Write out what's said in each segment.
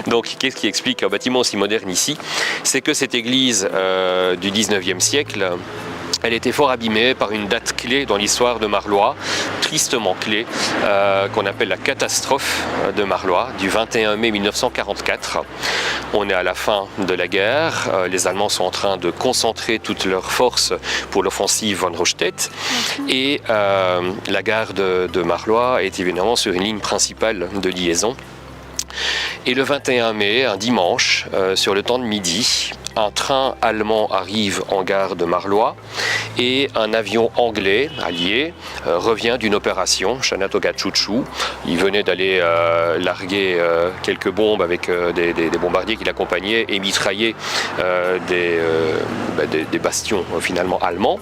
Donc qu'est-ce qui explique un bâtiment aussi moderne ici? C'est que cette église du 19e siècle, elle était fort abîmée par une date clé dans l'histoire de Marlois, tristement clé, qu'on appelle la catastrophe de Marlois, du 21 mai 1944. On est à la fin de la guerre, les Allemands sont en train de concentrer toutes leurs forces pour l'offensive von Rundstedt, et la gare de Marlois est évidemment sur une ligne principale de liaison. Et le 21 mai, un dimanche, sur le temps de midi, un train allemand arrive en gare de Marlois et un avion anglais allié revient d'une opération, Chanatoga Chouchou. Il venait d'aller larguer quelques bombes avec des bombardiers qui l'accompagnaient et mitrailler des bastions finalement allemands.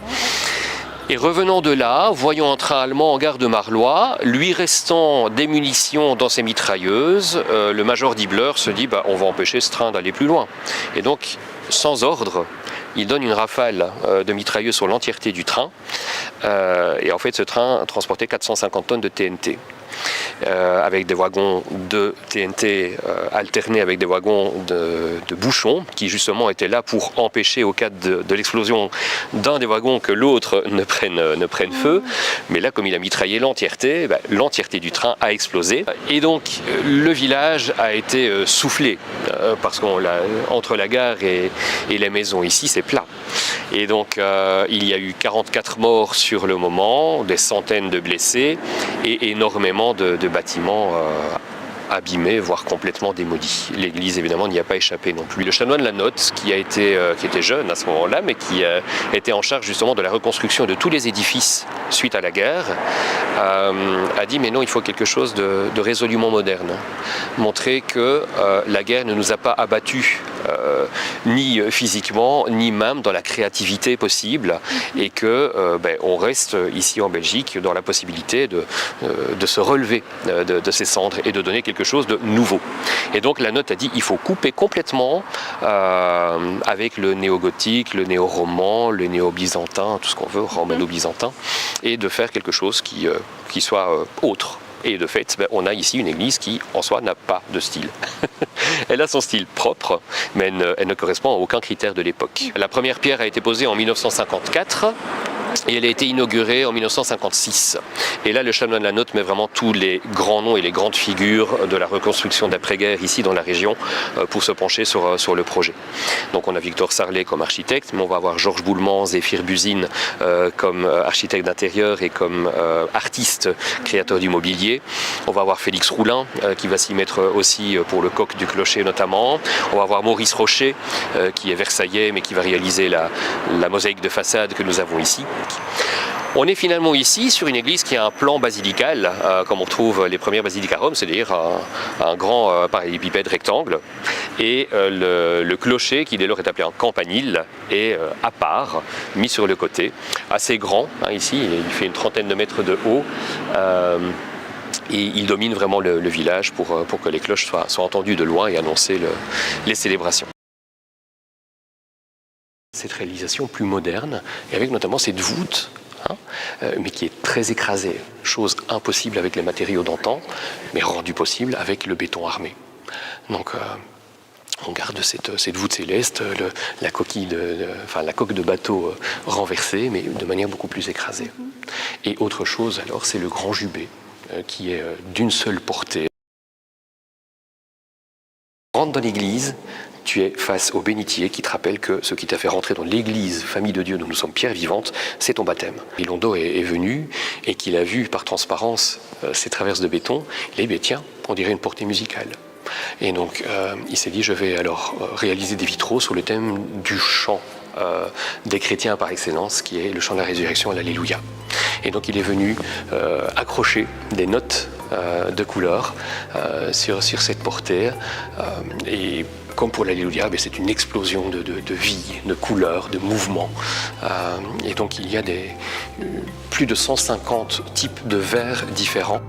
Et revenant de là, voyant un train allemand en gare de Marlois, lui restant des munitions dans ses mitrailleuses, le major Diebler se dit on va empêcher ce train d'aller plus loin. Et donc, sans ordre, il donne une rafale de mitrailleuses sur l'entièreté du train. Et en fait, ce train transportait 450 tonnes de TNT. Avec des wagons de TNT alternés avec des wagons de bouchons qui justement étaient là pour empêcher au cas de l'explosion d'un des wagons que l'autre ne prenne feu. Mais là, comme il a mitraillé l'entièreté, l'entièreté du train a explosé. Et donc le village a été soufflé parce qu'entre la gare et les maisons ici, c'est plat. Et donc il y a eu 44 morts sur le moment, des centaines de blessés et énormément de bâtiments abîmés, voire complètement démolis. L'église, évidemment, n'y a pas échappé non plus. Le chanoine Lanotte, qui était jeune à ce moment-là, mais qui était en charge justement de la reconstruction de tous les édifices suite à la guerre, a dit mais non, il faut quelque chose de résolument moderne. Montrer que la guerre ne nous a pas abattus ni physiquement, ni même dans la créativité possible, et que on reste ici en Belgique dans la possibilité de se relever de ces cendres et de donner quelque chose de nouveau. Et donc la note a dit il faut couper complètement avec le néo-gothique, le néo-roman, le néo-byzantin, tout ce qu'on veut, romano-byzantin, et de faire quelque chose qui soit autre. Et de fait, on a ici une église qui, en soi, n'a pas de style. Elle a son style propre, mais elle ne correspond à aucun critère de l'époque. La première pierre a été posée en 1954 et elle a été inaugurée en 1956. Et là, le chanoine Lanotte met vraiment tous les grands noms et les grandes figures de la reconstruction d'après-guerre ici dans la région pour se pencher sur le projet. Donc on a Victor Sarlet comme architecte, mais on va avoir Georges Boulmans, Zéphir Buzine comme architecte d'intérieur et comme artiste, créateur du mobilier. On va avoir Félix Roulin qui va s'y mettre aussi pour le coq du clocher notamment. On va avoir Maurice Rocher qui est versaillais mais qui va réaliser la mosaïque de façade que nous avons ici. On est finalement ici sur une église qui a un plan basilical, comme on trouve les premières basiliques à Rome, c'est-à-dire un grand parallélépipède rectangle. Et le clocher, qui dès lors est appelé un campanile, est à part, mis sur le côté, assez grand. Ici, il fait une trentaine de mètres de haut. Et il domine vraiment le village pour que les cloches soient entendues de loin et annoncer les célébrations. Cette réalisation plus moderne, et avec notamment cette voûte, mais qui est très écrasée, chose impossible avec les matériaux d'antan, mais rendue possible avec le béton armé. Donc on garde cette voûte céleste, la coque de bateau renversée, mais de manière beaucoup plus écrasée. Et autre chose alors, c'est le grand jubé, qui est d'une seule portée. Rentre dans l'église, tu es face au bénitier qui te rappelle que ce qui t'a fait rentrer dans l'église, famille de Dieu, dont nous sommes pierres vivantes, c'est ton baptême. Et Londo est venu et qu'il a vu par transparence ces traverses de béton, il a dit tiens, on dirait une portée musicale. Et donc il s'est dit je vais alors réaliser des vitraux sur le thème du chant des chrétiens par excellence, qui est le chant de la résurrection, l'Alléluia. Et donc il est venu accrocher des notes de couleur sur cette portée. Et comme pour l'Alléluia, c'est une explosion de vie, de couleurs, de mouvements. Et donc il y a plus de 150 types de verres différents.